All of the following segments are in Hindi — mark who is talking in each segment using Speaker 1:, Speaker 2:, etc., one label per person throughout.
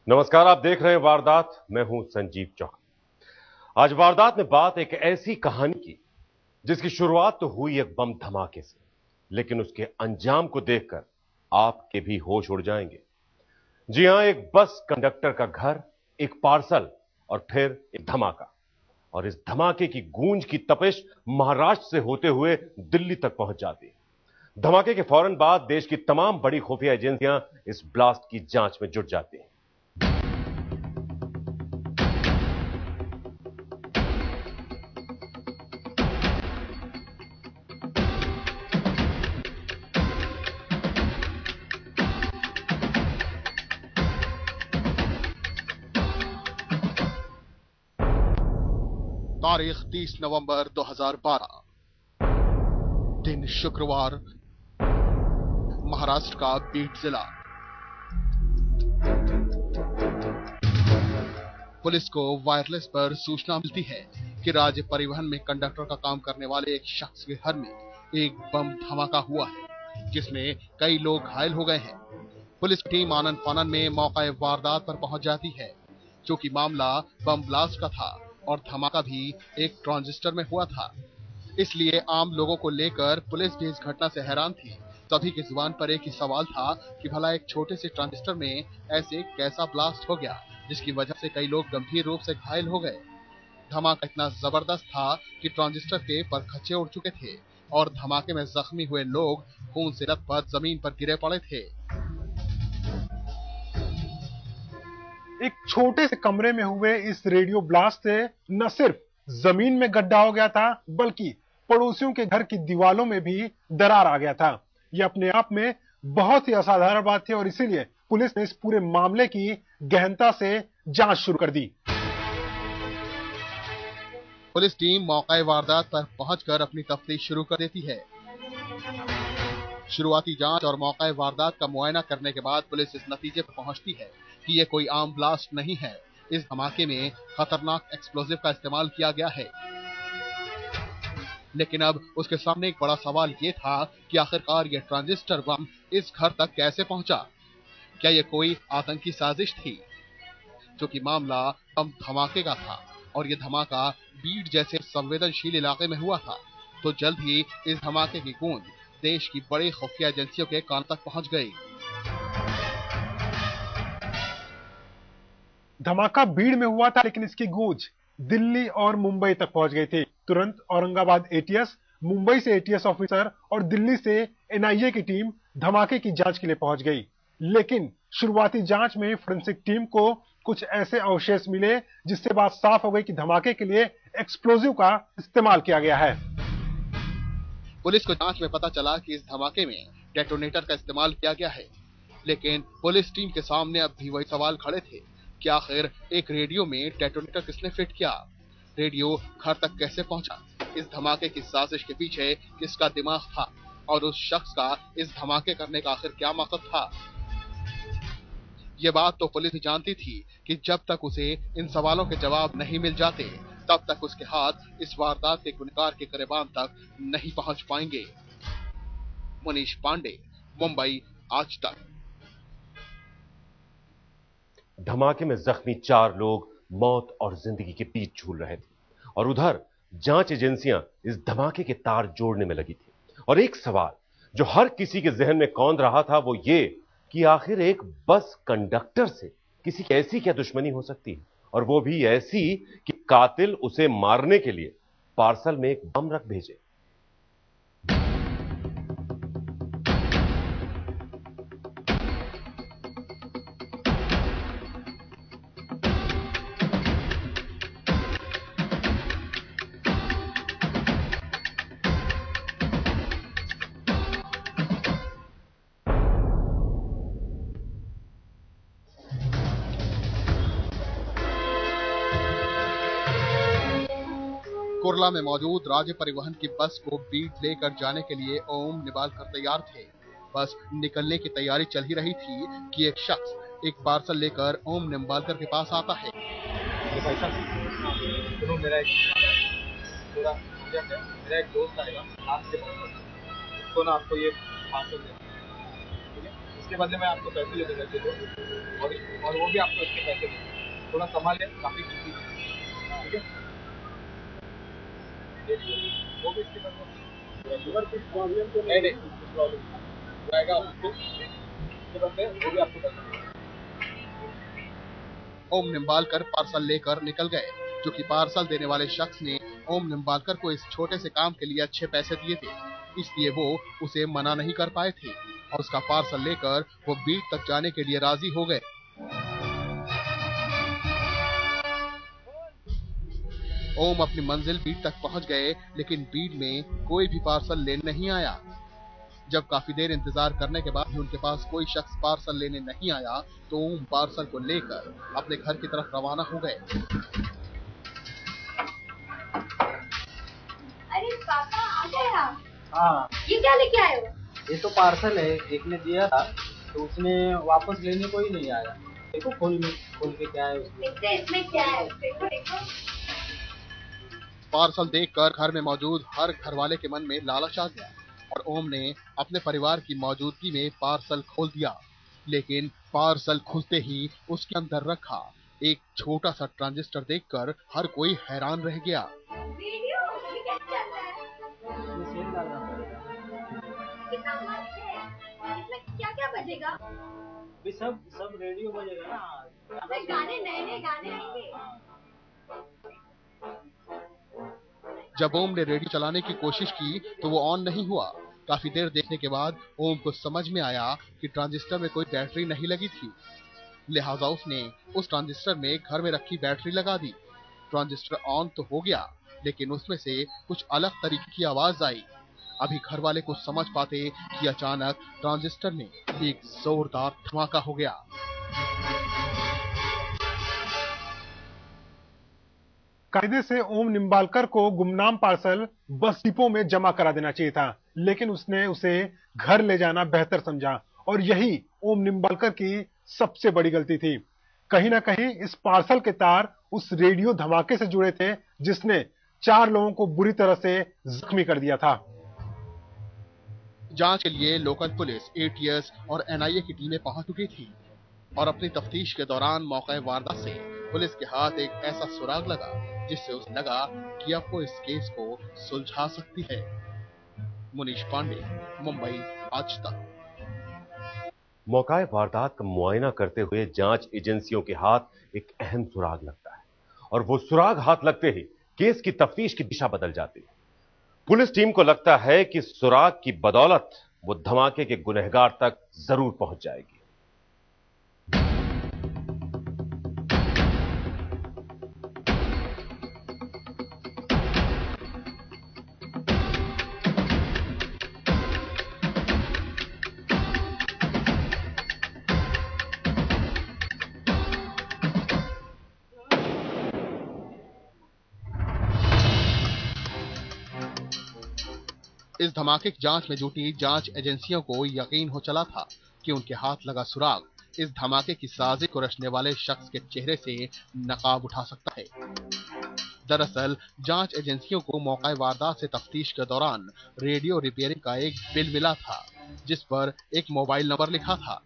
Speaker 1: नमस्कार, आप देख रहे हैं वारदात। मैं हूं संजीव चौहान। आज वारदात में बात एक ऐसी कहानी की जिसकी शुरुआत तो हुई एक बम धमाके से, लेकिन उसके अंजाम को देखकर आपके भी होश उड़ जाएंगे। जी हां, एक बस कंडक्टर का घर, एक पार्सल और फिर एक धमाका। और इस धमाके की गूंज की तपिश महाराष्ट्र से होते हुए दिल्ली तक पहुंच जाती है। धमाके के फौरन बाद देश की तमाम बड़ी खुफिया एजेंसियां इस ब्लास्ट की जांच में जुट जाती हैं।
Speaker 2: तारीख 30 नवंबर 2012, दिन शुक्रवार, महाराष्ट्र का बीड जिला। पुलिस को वायरलेस पर सूचना मिलती है कि राज्य परिवहन में कंडक्टर का काम करने वाले एक शख्स के घर में एक बम धमाका हुआ है, जिसमें कई लोग घायल हो गए हैं। पुलिस की टीम आनन फानन में मौका वारदात पर पहुंच जाती है, क्योंकि मामला बम ब्लास्ट का था और धमाका भी एक ट्रांजिस्टर में हुआ था। इसलिए आम लोगों को लेकर पुलिस भी इस घटना से हैरान थी। सभी की जुबान पर एक ही सवाल था कि भला एक छोटे से ट्रांजिस्टर में ऐसे कैसा ब्लास्ट हो गया, जिसकी वजह से कई लोग गंभीर रूप से घायल हो गए। धमाका इतना जबरदस्त था कि ट्रांजिस्टर के परखच्चे उड़ चुके थे और धमाके में जख्मी हुए लोग खून से लथपथ जमीन पर गिरे पड़े थे।
Speaker 3: एक छोटे से कमरे में हुए इस रेडियो ब्लास्ट से न सिर्फ जमीन में गड्ढा हो गया था, बल्कि पड़ोसियों के घर की दीवालों में भी दरार आ गया था। यह अपने आप में बहुत ही असाधारण बात थी और इसीलिए पुलिस ने इस पूरे मामले की गहनता से जांच शुरू कर दी।
Speaker 2: पुलिस टीम मौका वारदात पर पहुंचकर अपनी तफ्तीश शुरू कर देती है। शुरुआती जांच और मौका वारदात का मुआयना करने के बाद पुलिस इस नतीजे पर पहुंचती है कि यह कोई आम ब्लास्ट नहीं है। इस धमाके में खतरनाक एक्सप्लोजिव का इस्तेमाल किया गया है। लेकिन अब उसके सामने एक बड़ा सवाल यह था कि आखिरकार यह ट्रांजिस्टर बम इस घर तक कैसे पहुंचा। क्या यह कोई आतंकी साजिश थी? क्योंकि मामला बम धमाके का था और यह धमाका बीड जैसे संवेदनशील इलाके में हुआ था, तो जल्द ही इस धमाके की गूंज देश की बड़ी खुफिया एजेंसियों के कान तक पहुंच गई।
Speaker 3: धमाका भीड़ में हुआ था, लेकिन इसकी गूंज दिल्ली और मुंबई तक पहुंच गई थी। तुरंत औरंगाबाद एटीएस, मुंबई से एटीएस ऑफिसर और दिल्ली से एनआईए की टीम धमाके की जांच के लिए पहुंच गई। लेकिन शुरुआती जांच में फोरेंसिक टीम को कुछ ऐसे अवशेष मिले जिससे बात साफ हो गई कि धमाके के लिए एक्सप्लोजिव का इस्तेमाल किया गया है।
Speaker 2: पुलिस को जांच में पता चला कि इस धमाके में डेटोनेटर का इस्तेमाल किया गया है। लेकिन पुलिस टीम के सामने अब भी वही सवाल खड़े थे कि आखिर एक रेडियो में डेटोनेटर किसने फिट किया, रेडियो घर तक कैसे पहुंचा, इस धमाके की साजिश के पीछे किसका दिमाग था और उस शख्स का इस धमाके करने का आखिर क्या मकसद था। ये बात तो पुलिस भी जानती थी कि जब तक उसे इन सवालों के जवाब नहीं मिल जाते, तब तक उसके हाथ इस वारदात के गुनहगार के गिरबान तक नहीं पहुंच पाएंगे। मनीष पांडे, मुंबई, आज तक।
Speaker 1: धमाके में जख्मी 4 लोग मौत और जिंदगी के बीच झूल रहे थे और उधर जांच एजेंसियां इस धमाके के तार जोड़ने में लगी थी। और एक सवाल जो हर किसी के जहन में कौंध रहा था वो ये कि आखिर एक बस कंडक्टर से किसी की ऐसी क्या दुश्मनी हो सकती है, और वो भी ऐसी कि कातिल उसे मारने के लिए पार्सल में एक बम रख भेजे।
Speaker 2: कुर्ला में मौजूद राज्य परिवहन की बस को बीड लेकर जाने के लिए ओम निबालकर तैयार थे। बस निकलने की तैयारी चल ही रही थी कि एक शख्स एक पार्सल लेकर ओम निबालकर के पास आता है।
Speaker 4: मेरा एक दोस्त आएगा आपके पास, तो ना आपको ये पार्सल देना है, ठीक है? इसके बदले मैं आपको पैसे दे दूंगा चलो, और वो भी आपको इसके पैसे देंगे, थोड़ा संभालिए, काफी खुशी है, ठीक है? वो भी इसके बदले शुगर कुछ प्रॉब्लम तो नहीं, कुछ प्रॉब्लम जाएगा आपको, इसके बदले वो भी आपको पैसे देंगे।
Speaker 2: ओम निम्बालकर पार्सल लेकर निकल गए, जो कि पार्सल देने वाले शख्स ने ओम निम्बालकर को इस छोटे से काम के लिए अच्छे पैसे दिए थे, इसलिए वो उसे मना नहीं कर पाए थे और उसका पार्सल लेकर वो बीट तक जाने के लिए राजी हो गए। ओम अपनी मंजिल बीट तक पहुंच गए, लेकिन बीट में कोई भी पार्सल लेने नहीं आया। जब काफी देर इंतजार करने के बाद भी उनके पास कोई शख्स पार्सल लेने नहीं आया, तो ओम पार्सल को लेकर अपने घर की तरफ रवाना हो गए।
Speaker 5: अरे पापा आ गए आप?
Speaker 6: हाँ,
Speaker 5: ये क्या लेके आए हो?
Speaker 6: ये तो पार्सल है, एक ने दिया था तो उसने वापस लेने को ही नहीं आया। देखो खोल के क्या है उसमें।
Speaker 5: देखते हैं इसमें क्या है, देखो देखो।
Speaker 2: पार्सल देखकर घर में मौजूद हर घर वाले के मन में लालच आ गया और ओम ने अपने परिवार की मौजूदगी में पार्सल खोल दिया, लेकिन पार्सल खुलते ही उसके अंदर रखा एक छोटा सा ट्रांजिस्टर देखकर हर कोई हैरान रह गया।
Speaker 5: वीडियो ये क्या चल रहा है?
Speaker 6: इसमें सेल डालना पड़ेगा।
Speaker 5: कितना मस्त है, इसमें क्या क्या बजेगा?
Speaker 6: अभी सब रेडियो बजेगा ना।
Speaker 5: इसमें गाने नए गाने आएंगे।
Speaker 2: जब ओम ने रेडियो चलाने की कोशिश की तो वो ऑन नहीं हुआ। काफी देर देखने के बाद ओम को समझ में आया कि ट्रांजिस्टर में कोई बैटरी नहीं लगी थी, लिहाजा उसने उस ट्रांजिस्टर में घर में रखी बैटरी लगा दी। ट्रांजिस्टर ऑन तो हो गया, लेकिन उसमें से कुछ अलग तरीके की आवाज आई। अभी घर वाले कुछ समझ पाते कि अचानक ट्रांजिस्टर में एक जोरदार धमाका हो गया।
Speaker 3: कायदे से ओम निम्बालकर को गुमनाम पार्सल बस डिपो में जमा करा देना चाहिए था, लेकिन उसने उसे घर ले जाना बेहतर समझा और यही ओम निम्बालकर की सबसे बड़ी गलती थी। कहीं ना कहीं इस पार्सल के तार उस रेडियो धमाके से जुड़े थे जिसने 4 लोगों को बुरी तरह से जख्मी कर दिया था।
Speaker 2: जांच के लिए लोकल पुलिस, एटीएस और एनआईए की टीमें पहुंच चुकी थी और अपनी तफ्तीश के दौरान मौके वारदात से पुलिस के हाथ एक ऐसा सुराग लगा जिससे उसे लगा कि अब वो इस केस को सुलझा सकती है। मुनीश पांडे, मुंबई, आज तक।
Speaker 1: मौका वारदात का मुआयना करते हुए जांच एजेंसियों के हाथ एक अहम सुराग लगता है और वो सुराग हाथ लगते ही केस की तफ्तीश की दिशा बदल जाती है। पुलिस टीम को लगता है कि सुराग की बदौलत वो धमाके के गुनहगार तक जरूर पहुंच जाएगी।
Speaker 2: इस धमाके की जांच में जुटी जांच एजेंसियों को यकीन हो चला था कि उनके हाथ लगा सुराग इस धमाके की साजिश को रचने वाले शख्स के चेहरे से नकाब उठा सकता है। दरअसल जांच एजेंसियों को मौका वारदात से तफ्तीश के दौरान रेडियो रिपेयरिंग का एक बिल मिला था जिस पर एक मोबाइल नंबर लिखा था।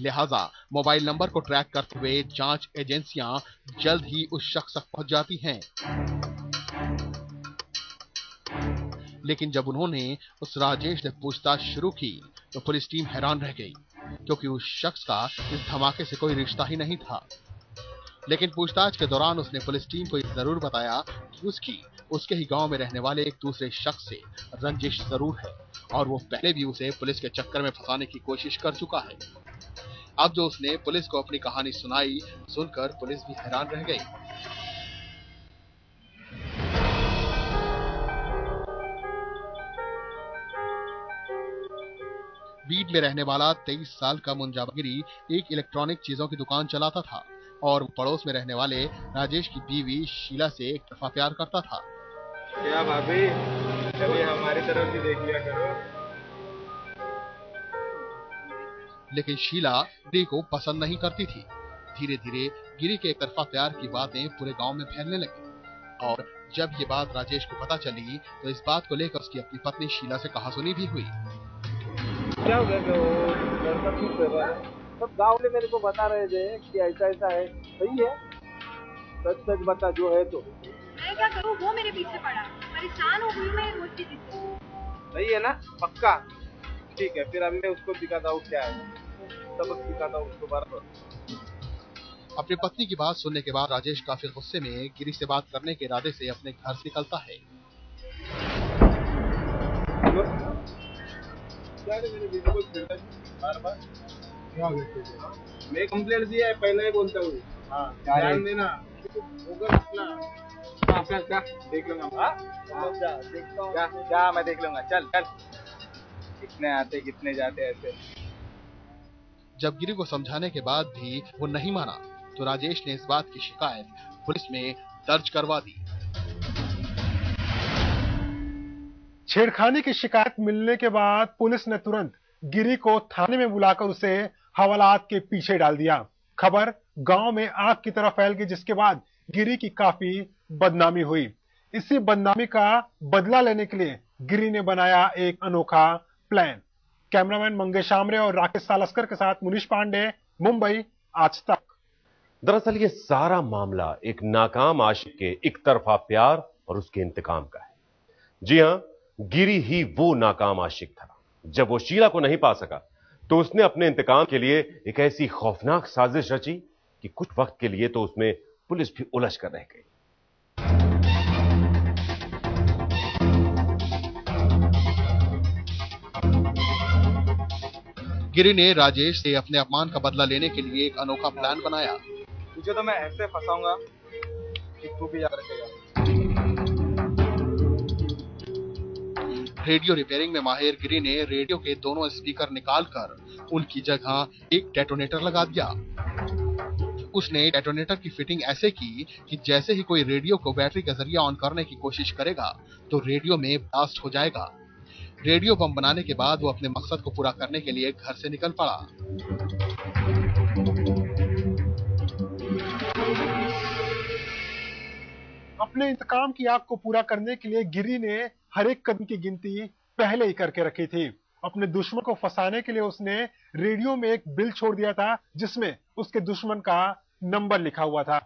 Speaker 2: लिहाजा मोबाइल नंबर को ट्रैक करते हुए जांच एजेंसियां जल्द ही उस शख्स तक पहुंच जाती हैं। लेकिन जब उन्होंने उस राजेश से पूछताछ शुरू की तो पुलिस टीम हैरान रह गई, क्योंकि उस शख्स का इस धमाके से कोई रिश्ता ही नहीं था। लेकिन पूछताछ के दौरान उसने पुलिस टीम को यह जरूर बताया कि उसके ही गांव में रहने वाले एक दूसरे शख्स से रंजिश जरूर है और वो पहले भी उसे पुलिस के चक्कर में फंसाने की कोशिश कर चुका है। अब जो उसने पुलिस को अपनी कहानी सुनाई, सुनकर पुलिस भी हैरान रह गई। बीड में रहने वाला 23 साल का मुंजाबगिरी एक इलेक्ट्रॉनिक चीजों की दुकान चलाता था और पड़ोस में रहने वाले राजेश की बीवी शीला से एक तरफा प्यार करता था।
Speaker 4: क्या भाभी, कभी हमारी तरफ भी देख लिया करो।
Speaker 2: लेकिन शीला गिरी को पसंद नहीं करती थी। धीरे धीरे गिरी के एक तरफा प्यार की बातें पूरे गांव में फैलने लगी और जब ये बात राजेश को पता चली तो इस बात को लेकर उसकी अपनी पत्नी शीला से कहासुनी भी हुई।
Speaker 4: क्या हो गया कि वो लड़का क्यों कर रहा है? सब गाँव वाले मेरे को बता रहे थे कि ऐसा ऐसा है। सही है, सच सच बता जो है तो।
Speaker 5: मैं क्या करूँ, वो मेरे पीछे पड़ा। परेशान हो गई मैं रोज की चीज़ से।
Speaker 4: सही है ना? पक्का? ठीक है, फिर अभी मैं उसको दिखाता हूँ क्या है, सबक सिखाता हूँ उसको बराबर।
Speaker 2: अपनी पत्नी की बात सुनने के बाद राजेश काफी गुस्से में गिरी से बात करने के इरादे से अपने घर से निकलता है।
Speaker 4: क्या है मेरे बीवी को छेड़ा बार बार? मैं कंप्लेंट दिया है, पहले ही बोलता हूँ। हाँ, ध्यान देना। होगा मसला। क्या देख लूंगा। हाँ, देखता हूँ। क्या मैं देख लूंगा। चल चल, कितने आते कितने जाते ऐसे।
Speaker 2: जब गिरी को समझाने के बाद भी वो नहीं माना तो राजेश ने इस बात की शिकायत पुलिस में दर्ज करवा दी।
Speaker 3: छेड़खानी की शिकायत मिलने के बाद पुलिस ने तुरंत गिरी को थाने में बुलाकर उसे हवालात के पीछे डाल दिया। खबर गांव में आग की तरह फैल गई, जिसके बाद गिरी की काफी बदनामी हुई। इसी बदनामी का बदला लेने के लिए गिरी ने बनाया एक अनोखा प्लान। कैमरामैन मंगेश आमरे और राकेश सालस्कर के साथ मुनीश पांडे, मुंबई, आज तक।
Speaker 1: दरअसल ये सारा मामला एक नाकाम आशिक के एक तरफा प्यार और उसके इंतकाम का है। जी हां, गिरी ही वो नाकाम आशिक था। जब वो शीला को नहीं पा सका तो उसने अपने इंतकाम के लिए एक ऐसी खौफनाक साजिश रची कि कुछ वक्त के लिए तो उसमें पुलिस भी उलझ कर रह गई।
Speaker 2: गिरी ने राजेश से अपने अपमान का बदला लेने के लिए एक अनोखा प्लान बनाया।
Speaker 4: तुझे तो मैं ऐसे फंसाऊंगा कि तू भी याद रखेगा।
Speaker 2: रेडियो रिपेयरिंग में माहिर गिरी ने रेडियो के दोनों स्पीकर निकालकर उनकी जगह एक डेटोनेटर लगा दिया। उसने डेटोनेटर की फिटिंग ऐसे की कि जैसे ही कोई रेडियो को बैटरी के जरिए ऑन करने की कोशिश करेगा तो रेडियो में ब्लास्ट हो जाएगा। रेडियो बम बनाने के बाद वो अपने मकसद को पूरा करने के लिए घर से निकल पड़ा।
Speaker 3: अपने इंतकाम की आग को पूरा करने के लिए गिरी ने हर एक कदम की गिनती पहले ही करके रखी थी। अपने दुश्मन को फंसाने के लिए उसने रेडियो में एक बिल छोड़ दिया था जिसमें उसके दुश्मन का नंबर लिखा हुआ था।